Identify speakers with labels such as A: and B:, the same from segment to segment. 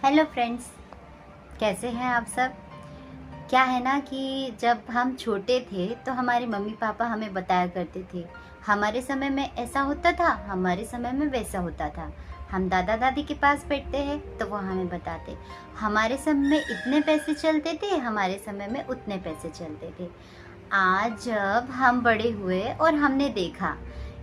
A: Hello friends, कैसे हैं आप सब। क्या है ना कि जब हम छोटे थे तो हमारे मम्मी पापा हमें बताया करते थे, हमारे समय में ऐसा होता था, हमारे समय में वैसा होता था। हम दादा दादी के पास बैठते हैं तो वो हमें बताते, हमारे समय में इतने पैसे चलते थे, हमारे समय में उतने पैसे चलते थे। आज जब हम बड़े हुए और हमने देखा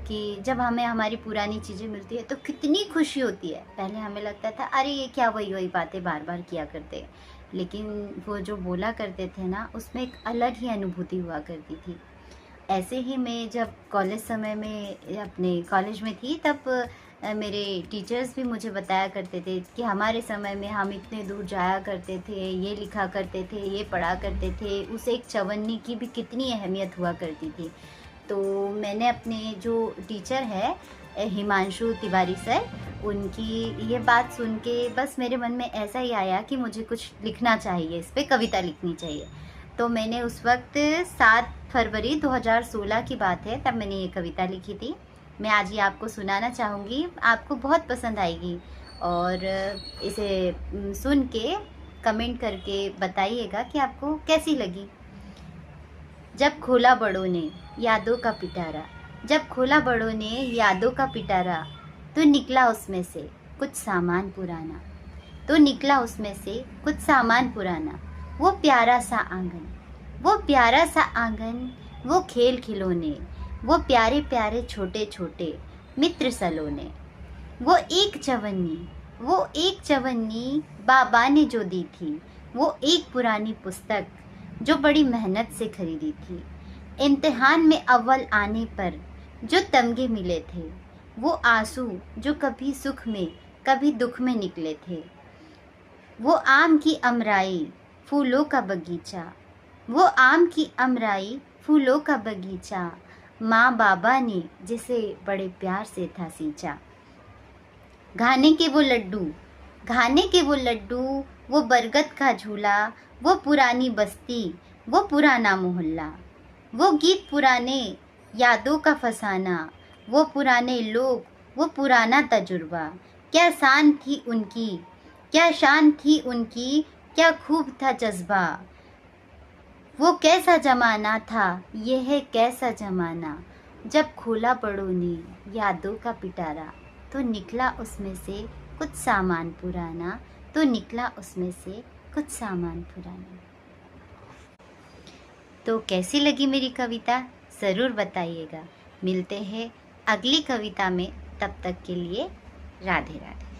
A: कि जब हमें हमारी पुरानी चीज़ें मिलती है तो कितनी खुशी होती है। पहले हमें लगता था अरे ये क्या वही वही बातें बार बार किया करते, लेकिन वो जो बोला करते थे ना उसमें एक अलग ही अनुभूति हुआ करती थी। ऐसे ही मैं जब कॉलेज समय में अपने कॉलेज में थी तब मेरे टीचर्स भी मुझे बताया करते थे कि हमारे समय में हम इतने दूर जाया करते थे, ये लिखा करते थे, ये पढ़ा करते थे, उस एक चवन्नी की भी कितनी अहमियत हुआ करती थी। तो मैंने अपने जो टीचर है हिमांशु तिवारी सर, उनकी ये बात सुन के बस मेरे मन में ऐसा ही आया कि मुझे कुछ लिखना चाहिए, इस पे कविता लिखनी चाहिए। तो मैंने उस वक्त 7 फरवरी 2016 की बात है, तब मैंने ये कविता लिखी थी। मैं आज ये आपको सुनाना चाहूँगी, आपको बहुत पसंद आएगी और इसे सुन के कमेंट करके बताइएगा कि आपको कैसी लगी। जब खोला बड़ों ने यादों का पिटारा, जब खोला बड़ों ने यादों का पिटारा, तो निकला उसमें से कुछ सामान पुराना, तो निकला उसमें से कुछ सामान पुराना। वो प्यारा सा आंगन, वो प्यारा सा आंगन, वो खेल खिलौने, वो प्यारे प्यारे छोटे छोटे मित्र सलोने। वो एक चवन्नी, वो एक चवन्नी बाबा ने जो दी थी, वो एक पुरानी पुस्तक जो बड़ी मेहनत से खरीदी थी। इम्तिहान में अव्वल आने पर जो तमगे मिले थे, वो आंसू जो कभी सुख में कभी दुख में निकले थे। वो आम की अमराई फूलों का बगीचा, वो आम की अमराई फूलों का बगीचा, माँ बाबा ने जिसे बड़े प्यार से था सींचा। घाने के वो लड्डू, घाने के वो लड्डू, वो बरगद का झूला, वो पुरानी बस्ती, वो पुराना मोहल्ला। वो गीत पुराने, यादों का फसाना, वो पुराने लोग, वो पुराना तजुर्बा। क्या शान थी उनकी, क्या शान थी उनकी, क्या खूब था जज्बा। वो कैसा जमाना था, ये है कैसा जमाना। जब खोला बड़ों ने यादों का पिटारा, तो निकला उसमें से कुछ सामान पुराना, तो निकला उसमें से कुछ सामान पुराना। तो कैसी लगी मेरी कविता, ज़रूर बताइएगा। मिलते हैं अगली कविता में, तब तक के लिए राधे राधे।